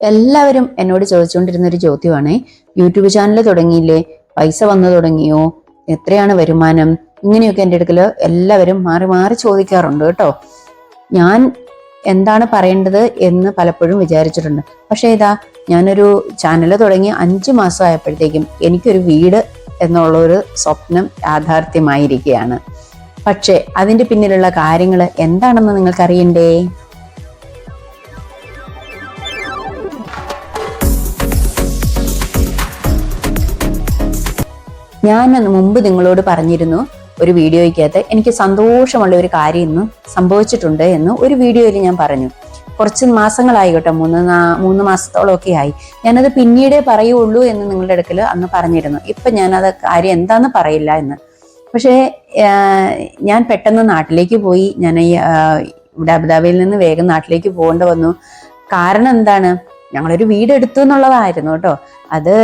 എല്ലാവരും എന്നോട് ചോദിച്ചുകൊണ്ടിരുന്ന ഒരു ചോദ്യമാണ്, യൂട്യൂബ് ചാനൽ തുടങ്ങിയില്ലേ, പൈസ വന്നു തുടങ്ങിയോ, എത്രയാണ് വരുമാനം, ഇങ്ങനെയൊക്കെ എൻ്റെ അടുക്കല് എല്ലാവരും മാറി മാറി ചോദിക്കാറുണ്ട് കേട്ടോ. ഞാൻ എന്താണ് പറയേണ്ടത് എന്ന് പലപ്പോഴും വിചാരിച്ചിട്ടുണ്ട്. പക്ഷേ ഞാനൊരു ചാനൽ തുടങ്ങി 5 മാസമായപ്പോഴത്തേക്കും എനിക്കൊരു വീട് എന്നുള്ളൊരു സ്വപ്നം യാഥാർത്ഥ്യമായിരിക്കുകയാണ്. പക്ഷേ അതിൻ്റെ പിന്നിലുള്ള കാര്യങ്ങൾ എന്താണെന്ന് നിങ്ങൾക്കറിയണ്ടേ? ഞാൻ മുമ്പ് നിങ്ങളോട് പറഞ്ഞിരുന്നു ഒരു വീഡിയോയ്ക്കകത്ത് എനിക്ക് സന്തോഷമുള്ള ഒരു കാര്യം ഇന്ന് സംഭവിച്ചിട്ടുണ്ട് എന്ന് ഒരു വീഡിയോയിൽ ഞാൻ പറഞ്ഞു. കുറച്ച് മാസങ്ങളായി കേട്ടോ, 3 മാസത്തോളം ഒക്കെ ആയി. ഞാനത് പിന്നീടേ പറയുള്ളൂ എന്ന് നിങ്ങളുടെ അടുക്കൽ അന്ന് പറഞ്ഞിരുന്നു. ഇപ്പൊ ഞാനത് കാര്യം എന്താന്ന് പറയില്ല എന്ന്. പക്ഷേ ഞാൻ പെട്ടെന്ന് നാട്ടിലേക്ക് പോയി. ഞാൻ ഇവിടെ അബുദാബിയിൽ നിന്ന് വേഗം നാട്ടിലേക്ക് പോകേണ്ടി വന്നു. കാരണം എന്താണ്, ഞങ്ങളൊരു വീടെടുത്തു എന്നുള്ളതായിരുന്നു കേട്ടോ. അത്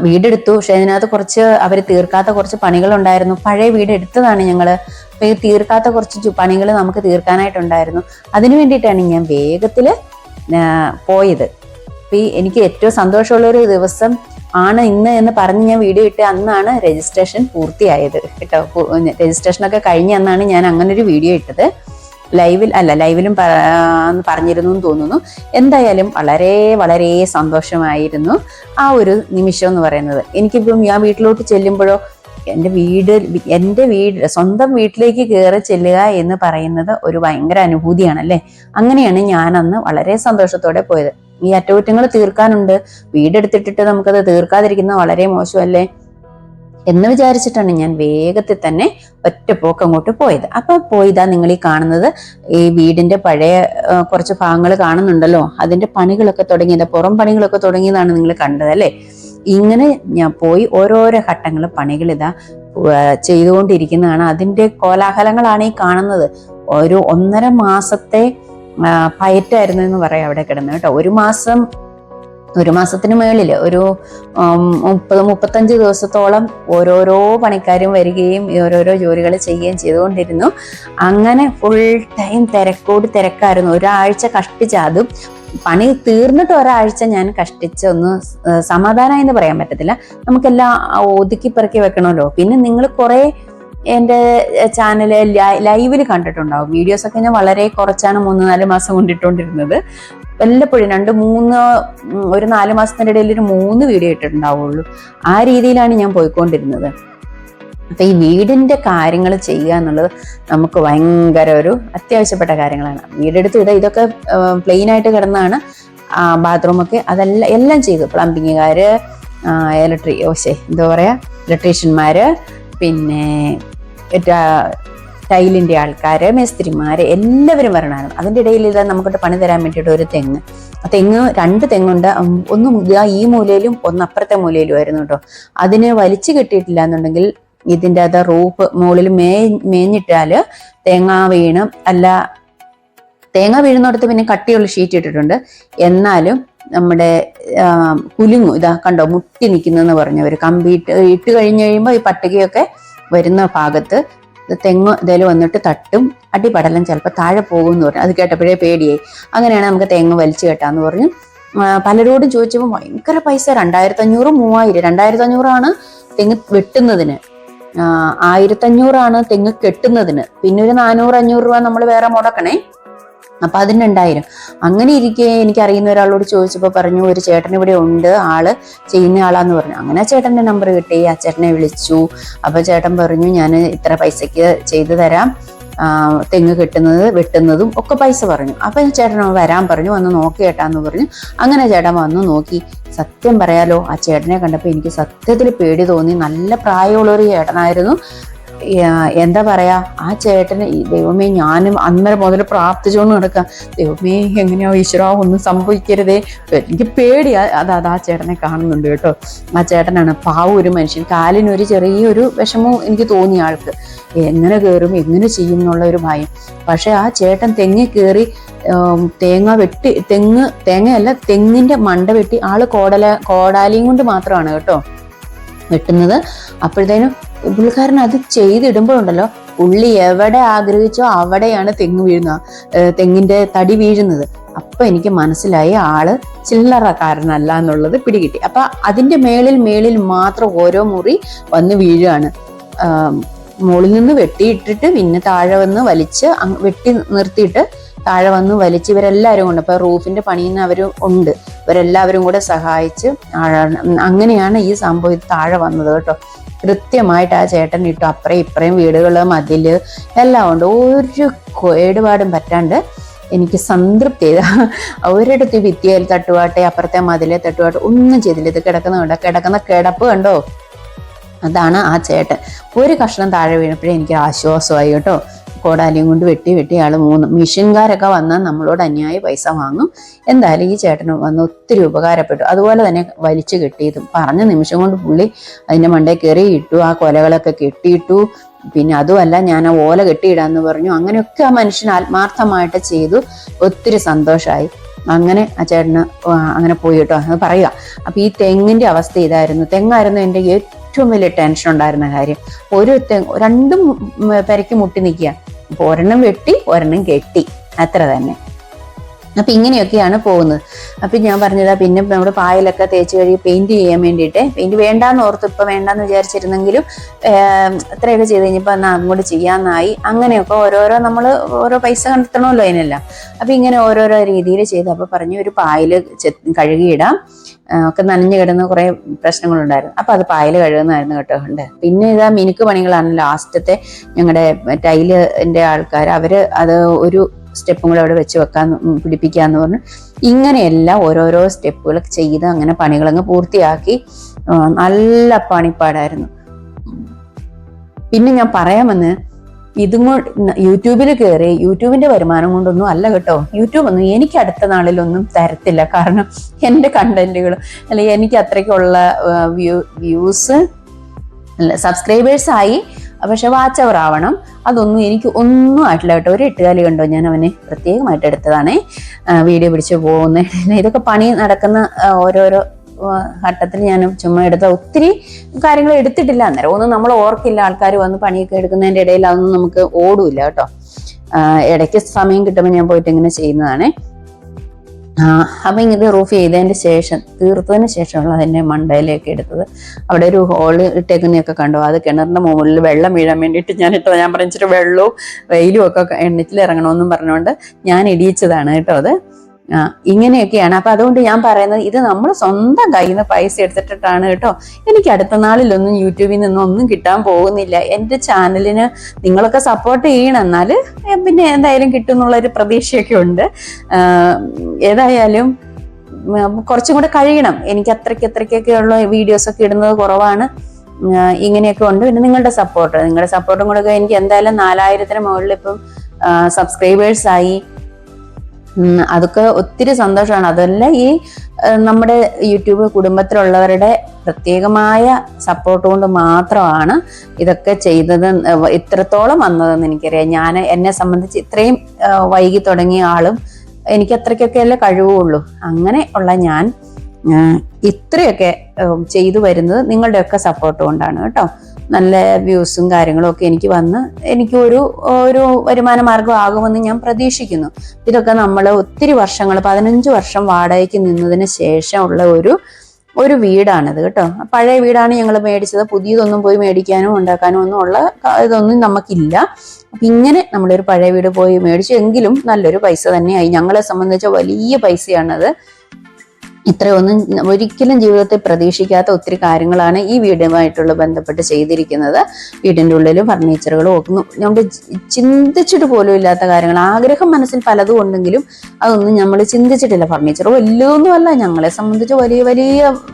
വീടെടുത്തു, പക്ഷെ അതിനകത്ത് കുറച്ച് അവർ തീർക്കാത്ത കുറച്ച് പണികളുണ്ടായിരുന്നു. പഴയ വീട് എടുത്തതാണ് ഞങ്ങള്. അപ്പൊ ഈ തീർക്കാത്ത കുറച്ച് പണികൾ നമുക്ക് തീർക്കാനായിട്ടുണ്ടായിരുന്നു. അതിനു വേണ്ടിയിട്ടാണ് ഞാൻ വേഗത്തില് പോയത്. അപ്പൊ എനിക്ക് ഏറ്റവും സന്തോഷമുള്ള ഒരു ദിവസം ആണ് ഇന്ന് എന്ന് പറഞ്ഞ് ഞാൻ വീഡിയോ ഇട്ട് അന്നാണ് രജിസ്ട്രേഷൻ പൂർത്തിയായത് കേട്ടോ. രജിസ്ട്രേഷനൊക്കെ കഴിഞ്ഞ അന്നാണ് ഞാൻ അങ്ങനെ ഒരു വീഡിയോ ഇട്ടത്. ലൈവിലും പറഞ്ഞിരുന്നു എന്ന് തോന്നുന്നു. എന്തായാലും വളരെ വളരെ സന്തോഷമായിരുന്നു ആ ഒരു നിമിഷം എന്ന് പറയുന്നത്. എനിക്കിപ്പം ഞാൻ വീട്ടിലോട്ട് ചെല്ലുമ്പോഴോ എൻ്റെ വീട് സ്വന്തം വീട്ടിലേക്ക് കയറി ചെല്ലുക എന്ന് പറയുന്നത് ഒരു ഭയങ്കര അനുഭൂതിയാണല്ലേ. അങ്ങനെയാണ് ഞാൻ അന്ന് വളരെ സന്തോഷത്തോടെ പോയത്. ഈ അറ്റകുറ്റങ്ങൾ തീർക്കാനുണ്ട്, വീടെടുത്തിട്ടിട്ട് നമുക്കത് തീർക്കാതിരിക്കുന്നത് വളരെ മോശമല്ലേ എന്ന് വിചാരിച്ചിട്ടാണ് ഞാൻ വേഗത്തിൽ തന്നെ ഒറ്റപ്പോക്ക് അങ്ങോട്ട് പോയത്. അപ്പൊ പോയതാ നിങ്ങൾ ഈ കാണുന്നത്, ഈ വീടിന്റെ പഴയ കുറച്ച് ഭാഗങ്ങൾ കാണുന്നുണ്ടല്ലോ, അതിന്റെ പണികളൊക്കെ തുടങ്ങിയത്, പുറം പണികളൊക്കെ തുടങ്ങിയതാണ് നിങ്ങൾ കണ്ടത് അല്ലേ. ഇങ്ങനെ ഞാൻ പോയി ഓരോരോ ഘട്ടങ്ങൾ പണികൾ ചെയ്തുകൊണ്ടിരിക്കുന്നതാണ്. അതിന്റെ കോലാഹലങ്ങളാണ് ഈ കാണുന്നത്. ഒരു 1.5 മാസത്തെ പയറ്റായിരുന്നു എന്ന് പറയാം അവിടെ കിടന്ന് കേട്ടോ. ഒരു മാസത്തിന് മേളില് ഒരു 30-35 ദിവസത്തോളം ഓരോരോ പണിക്കാരും വരികയും ഓരോരോ ജോലികൾ ചെയ്യുകയും ചെയ്തുകൊണ്ടിരുന്നു. അങ്ങനെ ഫുൾ ടൈം തിരക്കായിരുന്നു. ഒരാഴ്ച കഷ്ടിച്ച്, അതും പണി തീർന്നിട്ട് ഒരാഴ്ച ഞാൻ കഷ്ടിച്ച് ഒന്ന് സമാധാനം എന്ന് പറയാൻ പറ്റത്തില്ല, നമുക്കെല്ലാം ഒതുക്കി പെറുക്കി വെക്കണമല്ലോ. പിന്നെ നിങ്ങൾ കുറെ എൻ്റെ ചാനല് ലൈവിൽ കണ്ടിട്ടുണ്ടാവും. വീഡിയോസൊക്കെ ഞാൻ വളരെ കുറച്ചാണ് 3-4 മാസം കൊണ്ടിട്ടുകൊണ്ടിരുന്നത്. വല്ലപ്പോഴും 4 മാസത്തിൻ്റെ ഇടയിൽ ഒരു 3 വീഡിയോ ഇട്ടിട്ടുണ്ടാവുള്ളൂ. ആ രീതിയിലാണ് ഞാൻ പോയിക്കൊണ്ടിരുന്നത്. അപ്പൊ ഈ വീടിന്റെ കാര്യങ്ങൾ ചെയ്യുക എന്നുള്ളത് നമുക്ക് ഭയങ്കര ഒരു അത്യാവശ്യപ്പെട്ട കാര്യങ്ങളാണ്. വീടെടുത്ത് ഇതൊക്കെ പ്ലെയിൻ ആയിട്ട് കിടന്നാണ്. ബാത്റൂമൊക്കെ എല്ലാം ചെയ്തു. പ്ലംബിങ്ങുകാര്, ഇലക്ട്രീഷ്യന്മാര്, പിന്നെ ടൈലിന്റെ ആൾക്കാര്, മേസ്ത്രിമാര് എല്ലാവരും വരണമായിരുന്നു. അതിൻ്റെ ഇടയിൽ നമുക്കിട്ട് പണി തരാൻ വേണ്ടിയിട്ട് ഒരു തെങ്ങ് 2 തെങ്ങുണ്ട്. ഒന്ന് ഈ മൂലയിലും ഒന്ന് അപ്പുറത്തെ മൂലയിലും ആയിരുന്നു കേട്ടോ. അതിന് വലിച്ചു കെട്ടിയിട്ടില്ല എന്നുണ്ടെങ്കിൽ ഇതിൻ്റെ അത് റൂഫ് മുകളിൽ മേഞ്ഞിട്ടാല് തേങ്ങ വീഴുന്നിടത്ത് പിന്നെ കട്ടിയുള്ള ഷീറ്റ് ഇട്ടിട്ടുണ്ട്. എന്നാലും നമ്മുടെ കുലുങ്ങു കണ്ടോ, മുട്ടി നിൽക്കുന്നെന്ന് പറഞ്ഞവർ. കമ്പി ഇട്ട് കഴിഞ്ഞ് കഴിയുമ്പോൾ ഈ പട്ടികയൊക്കെ വരുന്ന ഭാഗത്ത് തെങ്ങ് ഇതേലും വന്നിട്ട് തട്ടും, അടിപടലം ചിലപ്പോൾ താഴെ പോകുമെന്ന് പറഞ്ഞു. അത് കേട്ടപ്പോഴേ പേടിയായി. അങ്ങനെയാണ് നമുക്ക് തെങ്ങ് വലിച്ചു കെട്ടാന്ന് പറഞ്ഞു. പലരോടും ചോദിച്ചപ്പോൾ ഭയങ്കര പൈസ, 2500, 3000. 2500 തെങ്ങ് വെട്ടുന്നതിന്, 1500 തെങ്ങ് കെട്ടുന്നതിന്, പിന്നെ ഒരു 400-500 രൂപ നമ്മൾ വേറെ മുടക്കണേ. അപ്പൊ അതിന് 2000. അങ്ങനെ ഇരിക്കെ എനിക്കറിയുന്ന ഒരാളോട് ചോദിച്ചപ്പോൾ പറഞ്ഞു, ഒരു ചേട്ടൻ ഇവിടെ ഉണ്ട്, ആള് ചെയ്യുന്ന ആളാന്ന് പറഞ്ഞു. അങ്ങനെ ആ ചേട്ടന്റെ നമ്പർ കിട്ടി. ആ ചേട്ടനെ വിളിച്ചു. അപ്പൊ ചേട്ടൻ പറഞ്ഞു, ഞാൻ ഇത്ര പൈസക്ക് ചെയ്തു തരാം, തെങ്ങ് വെട്ടുന്നതും ഒക്കെ പൈസ പറഞ്ഞു. അപ്പൊ ചേട്ടൻ വരാൻ പറഞ്ഞു, വന്ന് നോക്കി കേട്ടാന്ന് പറഞ്ഞു. അങ്ങനെ ചേട്ടൻ വന്നു നോക്കി. സത്യം പറയാലോ, ആ ചേട്ടനെ കണ്ടപ്പോൾ എനിക്ക് സത്യത്തിൽ പേടി തോന്നി. നല്ല പ്രായമുള്ളൊരു ചേട്ടനായിരുന്നു. എന്താ പറയാ, ആ ചേട്ടന് ദൈവമേ, ഞാനും അന്നേരം മുതൽ പ്രാർത്ഥിച്ചുകൊണ്ട് നടക്കാം, ദൈവമേ എങ്ങനെയാ ഈശ്വരാ ഒന്നും സംഭവിക്കരുതേ. എനിക്ക് പേടിയാ. ആ ചേട്ടനെ കാണുന്നുണ്ട് കേട്ടോ. ആ ചേട്ടനാണ് പാവം ഒരു മനുഷ്യൻ. കാലിനൊരു ചെറിയൊരു വിഷമവും എനിക്ക് തോന്നി ആൾക്ക്. എങ്ങനെ കയറും, എങ്ങനെ ചെയ്യും എന്നുള്ള ഒരു ഭയം. പക്ഷെ ആ ചേട്ടൻ തെങ്ങ് കയറി തെങ്ങിന്റെ മണ്ട വെട്ടി ആള് കോടാലിയും കൊണ്ട് മാത്രമാണ് കേട്ടോ വെട്ടുന്നത്. അപ്പോഴത്തേനും പുള്ളിക്കാരൻ അത് ചെയ്തിടുമ്പോഴുണ്ടല്ലോ, പുള്ളി എവിടെ ആഗ്രഹിച്ചോ അവിടെയാണ് തെങ്ങിന്റെ തടി വീഴുന്നത്. അപ്പൊ എനിക്ക് മനസ്സിലായി ആള് ചില്ലറക്കാരനല്ല എന്നുള്ളത് പിടികിട്ടി. അപ്പൊ അതിന്റെ മേളിൽ മാത്രം ഓരോ മുറി വന്ന് വീഴുകയാണ്. മുകളിൽ നിന്ന് വെട്ടിയിട്ടിട്ട് പിന്നെ താഴെ വന്ന് വലിച്ച് വെട്ടി നിർത്തിയിട്ട് താഴെ വന്ന് വലിച്ച് ഇവരെല്ലാവരും കൊണ്ട്, ഇപ്പൊ റൂഫിന്റെ പണിയുന്നവരും ഉണ്ട്, ഇവരെല്ലാവരും കൂടെ സഹായിച്ച് അങ്ങനെയാണ് ഈ സംഭവം താഴെ വന്നത് കേട്ടോ. കൃത്യമായിട്ട് ആ ചേട്ടൻ ഇട്ടു. അപ്പുറം ഇപ്പുറയും വീടുകള്, മതില് എല്ലാം ഉണ്ട്. ഒരു കേടുപാടും പറ്റാണ്ട് എനിക്ക് സംതൃപ്തി ചെയ്ത. ഒരിടത്ത് ഭിത്തിയിൽ തട്ടുവാട്ടെ, അപ്പുറത്തെ മതിലെ തട്ടുവാട്ടെ ഒന്നും ചെയ്തില്ല. ഇത് കിടക്കുന്ന കിടപ്പ് കണ്ടോ, അതാണ് ആ ചേട്ടൻ. ഒരു കഷ്ണം താഴെ വീണപ്പോഴേ എനിക്ക് ആശ്വാസമായി കേട്ടോ. കോടാലിയും കൊണ്ട് വെട്ടി ആള് 3 മെഷീൻകാരൊക്കെ വന്നാൽ നമ്മളോട് അന്യായ പൈസ വാങ്ങും. എന്തായാലും ഈ ചേട്ടന് വന്ന് ഒത്തിരി ഉപകാരപ്പെട്ടു. അതുപോലെ തന്നെ വലിച്ചു കെട്ടിയതും പറഞ്ഞ നിമിഷം കൊണ്ട് പുള്ളി അതിന്റെ മണ്ടേ കയറി ഇട്ടു. ആ കൊലകളൊക്കെ കെട്ടിയിട്ടു. പിന്നെ അതുമല്ല, ഞാൻ ആ ഓല കെട്ടിയിടാന്ന് പറഞ്ഞു. അങ്ങനെയൊക്കെ ആ മനുഷ്യൻ ആത്മാർത്ഥമായിട്ട് ചെയ്തു. ഒത്തിരി സന്തോഷമായി. അങ്ങനെ ആ ചേട്ടന് അങ്ങനെ പോയി കേട്ടോ. അത് പറയുക. അപ്പൊ ഈ തെങ്ങിന്റെ അവസ്ഥ ഇതായിരുന്നു. തെങ്ങായിരുന്നു എൻ്റെ ഏറ്റവും വലിയ ടെൻഷൻ ഉണ്ടായിരുന്ന കാര്യം. ഒരു രണ്ടും പെരയ്ക്ക് മുട്ടി നിൽക്കുക. അപ്പൊ ഒരെണ്ണം വെട്ടി ഒരെണ്ണം കെട്ടി, അത്ര തന്നെ. അപ്പൊ ഇങ്ങനെയൊക്കെയാണ് പോകുന്നത്. അപ്പൊ ഞാൻ പറഞ്ഞതാ, പിന്നെ നമ്മുടെ പായലൊക്കെ തേച്ച് കഴുകി പെയിന്റ് ചെയ്യാൻ വേണ്ടിയിട്ട്, പെയിന്റ് വേണ്ടാന്ന് ഓർത്ത്, ഇപ്പൊ വേണ്ടാന്ന് വിചാരിച്ചിരുന്നെങ്കിലും അത്രയൊക്കെ ചെയ്ത് കഴിഞ്ഞപ്പോ എന്നാ അങ്ങോട്ട് ചെയ്യാന്നായി. അങ്ങനെയൊക്കെ നമ്മൾ ഓരോ പൈസ കണ്ടെത്തണമല്ലോ അതിനെല്ലാം. അപ്പൊ ഇങ്ങനെ ഓരോരോ രീതിയിൽ ചെയ്ത്, അപ്പൊ പറഞ്ഞു ഒരു പായല് കഴുകിയിടാം, ഒക്കെ നനഞ്ഞു കിടന്ന് കുറെ പ്രശ്നങ്ങളുണ്ടായിരുന്നു. അപ്പൊ അത് പായല് കഴുകുന്നതായിരുന്നു കേട്ടോ. ഉണ്ട് പിന്നെ ഇതാ മിനുക്ക് പണികളാണ്. ലാസ്റ്റത്തെ ഞങ്ങളുടെ ടൈലിന്റെ ആൾക്കാർ അവര് അത് ഒരു സ്റ്റെപ്പും കൂടെ അവിടെ വെച്ച് പിടിപ്പിക്കാന്ന് പറഞ്ഞു. ഇങ്ങനെയെല്ലാം ഓരോരോ സ്റ്റെപ്പുകൾ ചെയ്ത് അങ്ങനെ പണികളങ്ങ് പൂർത്തിയാക്കി. നല്ല പണിപ്പാടായിരുന്നു. പിന്നെ ഞാൻ പറയാമെന്ന്, യൂട്യൂബിൽ കയറി യൂട്യൂബിന്റെ വരുമാനം കൊണ്ടൊന്നും അല്ല കേട്ടോ. യൂട്യൂബ് ഒന്നും എനിക്ക് അടുത്ത നാളിലൊന്നും തരത്തില്ല. കാരണം എൻ്റെ കണ്ടന്റുകൾ അല്ലെങ്കിൽ എനിക്ക് അത്രയ്ക്കുള്ള വ്യൂസ് അല്ല, സബ്സ്ക്രൈബേഴ്സ് ആയി, പക്ഷെ വാച്ച് അവർ ആവണം. അതൊന്നും എനിക്ക് ഒന്നും ആയിട്ടില്ല കേട്ടോ. ഒരു എട്ടുകാലി കണ്ടോ, ഞാൻ അവനെ പ്രത്യേകമായിട്ട് എടുത്തതാണേ. വീഡിയോ പിടിച്ച് പോകുന്ന ഇതൊക്കെ പണി നടക്കുന്ന ഓരോരോ ഘട്ടത്തിൽ ഞാൻ ചുമ്മാ എടുത്ത ഒത്തിരി കാര്യങ്ങൾ എടുത്തിട്ടില്ല. അന്നേരം ഒന്നും നമ്മൾ ഓർക്കില്ല. ആൾക്കാർ വന്ന് പണിയൊക്കെ എടുക്കുന്നതിൻ്റെ ഇടയിൽ അതൊന്നും നമുക്ക് ഓടൂല കേട്ടോ. ഇടയ്ക്ക് സമയം കിട്ടുമ്പോൾ ഞാൻ പോയിട്ട് ഇങ്ങനെ ചെയ്യുന്നതാണേ. അപ്പൊ ഇത് റൂഫ് ചെയ്തതിന് ശേഷം, തീർത്തതിന് ശേഷമുള്ള അതിന്റെ മണ്ടയിലേക്ക് എടുത്തത്. അവിടെ ഒരു ഹോള് ഇട്ടേക്കുന്നതൊക്കെ കണ്ടോ, അത് കിണറിന്റെ മുകളിൽ വെള്ളം വീഴാൻ വേണ്ടിയിട്ട് ഞാൻ പറഞ്ഞിട്ട് വെള്ളവും വെയിലും ഒക്കെ എണ്ണത്തിൽ ഇറങ്ങണമെന്നും പറഞ്ഞുകൊണ്ട് ഞാൻ ഇടിയിച്ചതാണ് കേട്ടോ അത്. ഇങ്ങനെയൊക്കെയാണ്. അപ്പൊ അതുകൊണ്ട് ഞാൻ പറയുന്നത്, ഇത് നമ്മൾ സ്വന്തം കയ്യിൽ നിന്ന് പൈസ എടുത്തിട്ടാണ് കേട്ടോ. എനിക്ക് അടുത്ത നാളിലൊന്നും യൂട്യൂബിൽ നിന്നും ഒന്നും കിട്ടാൻ പോകുന്നില്ല. എൻ്റെ ചാനലിന് നിങ്ങളൊക്കെ സപ്പോർട്ട് ചെയ്യണം, എന്നാൽ പിന്നെ എന്തായാലും കിട്ടും എന്നുള്ളൊരു പ്രതീക്ഷയൊക്കെ ഉണ്ട്. ഏതായാലും കുറച്ചും കൂടെ കഴിയണം. എനിക്ക് അത്രയ്ക്കൊക്കെ ഉള്ള വീഡിയോസ് ഒക്കെ ഇടുന്നത് കുറവാണ്. ഇങ്ങനെയൊക്കെ ഉണ്ട്. പിന്നെ നിങ്ങളുടെ സപ്പോർട്ടും കൂടെ എനിക്ക് എന്തായാലും 4000-ന് മുകളിൽ ഇപ്പം സബ്സ്ക്രൈബേഴ്സ് ആയി. അതൊക്കെ ഒത്തിരി സന്തോഷമാണ്. അതല്ല, ഈ നമ്മുടെ യൂട്യൂബ് കുടുംബത്തിലുള്ളവരുടെ പ്രത്യേകമായ സപ്പോർട്ട് കൊണ്ട് മാത്രമാണ് ഇതൊക്കെ ചെയ്തത്, ഇത്രത്തോളം വന്നതെന്ന് എനിക്കറിയാം. എന്നെ സംബന്ധിച്ച് ഇത്രയും വൈകി തുടങ്ങിയ ആളും എനിക്ക് അത്രയ്ക്കൊക്കെയല്ലേ കഴിവുള്ളൂ. അങ്ങനെ ഉള്ള ഞാൻ ഇത്രയൊക്കെ ചെയ്തു വരുന്നത് നിങ്ങളുടെയൊക്കെ സപ്പോർട്ട് കൊണ്ടാണ് കേട്ടോ. നല്ല വ്യൂസും കാര്യങ്ങളും ഒക്കെ എനിക്ക് വന്ന് എനിക്ക് ഒരു വരുമാന മാർഗം ആകുമെന്ന് ഞാൻ പ്രതീക്ഷിക്കുന്നു. ഇതൊക്കെ നമ്മൾ ഒത്തിരി വർഷങ്ങൾ 15 വർഷം വാടകയ്ക്ക് നിന്നതിന് ശേഷമുള്ള ഒരു വീടാണിത് കേട്ടോ. പഴയ വീടാണ് ഞങ്ങൾ മേടിച്ചത്. പുതിയതൊന്നും പോയി മേടിക്കാനോ ഉണ്ടാക്കാനോ ഒന്നും ഉള്ള ഇതൊന്നും നമുക്കില്ല. അപ്പൊ ഇങ്ങനെ നമ്മളൊരു പഴയ വീട് പോയി മേടിച്ചു. എങ്കിലും നല്ലൊരു പൈസ തന്നെയായി. ഞങ്ങളെ സംബന്ധിച്ച വലിയ പൈസയാണത്. ഇത്രയൊന്നും ഒരിക്കലും ജീവിതത്തിൽ പ്രതീക്ഷിക്കാത്ത ഒത്തിരി കാര്യങ്ങളാണ് ഈ വീടുമായിട്ടുള്ള ബന്ധപ്പെട്ട് ചെയ്തിരിക്കുന്നത്. വീടിൻ്റെ ഉള്ളിൽ ഫർണിച്ചറുകളും ഒക്കെ നമ്മൾ ചിന്തിച്ചിട്ട് പോലും ഇല്ലാത്ത കാര്യങ്ങൾ. ആഗ്രഹം മനസ്സിൽ പലതും ഉണ്ടെങ്കിലും അതൊന്നും നമ്മൾ ചിന്തിച്ചിട്ടില്ല. ഫർണിച്ചർ വലുതൊന്നും അല്ല, ഞങ്ങളെ സംബന്ധിച്ച്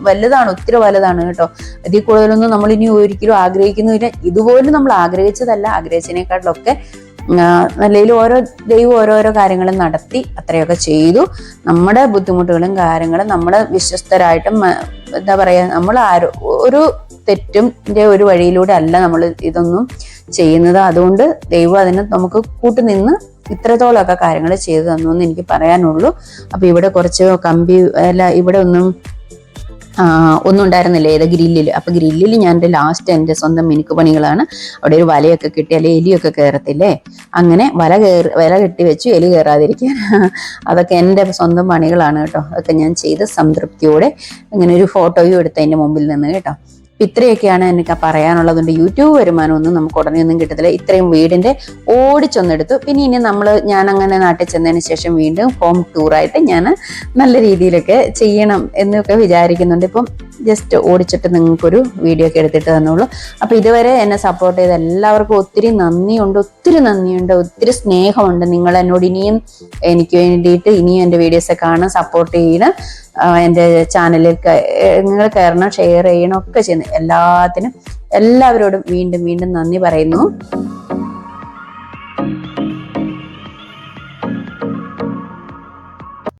വലുതാണ്, ഒത്തിരി വലുതാണ് കേട്ടോ. അതിൽ കൂടുതലൊന്നും നമ്മൾ ഇനി ഒരിക്കലും ആഗ്രഹിക്കുന്നില്ല. ഇതുപോലും നമ്മൾ ആഗ്രഹിച്ചതല്ല, ആഗ്രഹിച്ചതിനേക്കാട്ടിലൊക്കെ നല്ലതിൽ ദൈവം ഓരോരോ കാര്യങ്ങളും നടത്തി അത്രയൊക്കെ ചെയ്തു. നമ്മുടെ ബുദ്ധിമുട്ടുകളും കാര്യങ്ങളും നമ്മുടെ വിശ്വസ്തരായിട്ടും എന്താ പറയാ, നമ്മൾ ഒരു തെറ്റിന്റെ ഒരു വഴിയിലൂടെ അല്ല നമ്മൾ ഇതൊന്നും ചെയ്യുന്നത്. അതുകൊണ്ട് ദൈവം അതിന് നമുക്ക് കൂട്ടുനിന്ന് ഇത്രത്തോളമൊക്കെ കാര്യങ്ങൾ ചെയ്തു തന്നു എന്ന് എനിക്ക് പറയാനുള്ളൂ. അപ്പൊ ഇവിടെ കുറച്ച് ഇവിടെ ഒന്നും ഒന്നും ഉണ്ടായിരുന്നില്ല, ഏത് ഗ്രില്ലിൽ. അപ്പൊ ഗ്രില്ലിൽ ഞാൻ എൻ്റെ സ്വന്തം മിനുക്ക് പണികളാണ്. അവിടെ ഒരു വലയൊക്കെ കിട്ടി, അല്ലെ എലിയൊക്കെ കയറത്തില്ലേ, അങ്ങനെ വല കെട്ടി വെച്ചു, എലി കയറാതിരിക്കാൻ. അതൊക്കെ എൻ്റെ സ്വന്തം പണികളാണ് കേട്ടോ. അതൊക്കെ ഞാൻ ചെയ്ത് സംതൃപ്തിയോടെ ഇങ്ങനെ ഒരു ഫോട്ടോയും എടുത്ത് അതിന്റെ മുമ്പിൽ നിന്ന് കേട്ടോ. ഇത്രയൊക്കെയാണ് എനിക്ക് പറയാനുള്ളതുകൊണ്ട്. യൂട്യൂബ് വരുമാനമൊന്നും നമുക്ക് ഉടനെ ഒന്നും കിട്ടത്തില്ല. ഇത്രയും വീടിന്റെ ഓടിച്ചൊന്നെടുത്തു. പിന്നെ ഇനി ഞാൻ അങ്ങനെ നാട്ടിൽ ചെന്നതിന് ശേഷം വീണ്ടും ഹോം ടൂറായിട്ട് ഞാൻ നല്ല രീതിയിലൊക്കെ ചെയ്യണം എന്നൊക്കെ വിചാരിക്കുന്നുണ്ട്. ഇപ്പം ജസ്റ്റ് ഓടിച്ചിട്ട് നിങ്ങൾക്കൊരു വീഡിയോ ഒക്കെ എടുത്തിട്ട് തന്നുള്ളൂ. അപ്പൊ ഇതുവരെ എന്നെ സപ്പോർട്ട് ചെയ്ത എല്ലാവർക്കും ഒത്തിരി നന്ദിയുണ്ട്, ഒത്തിരി സ്നേഹമുണ്ട്. നിങ്ങൾ എന്നോട് ഇനിയും എനിക്ക് വേണ്ടിയിട്ട് ഇനിയും എൻ്റെ വീഡിയോസ് കാണാൻ സപ്പോർട്ട് ചെയ്യണം. എൻ്റെ ചാനലിൽ നിങ്ങൾ കയറണം, ഷെയർ ചെയ്യണം ഒക്കെ ചെയ്യുന്നു. എല്ലാത്തിനും എല്ലാവരോടും വീണ്ടും വീണ്ടും നന്ദി പറയുന്നു.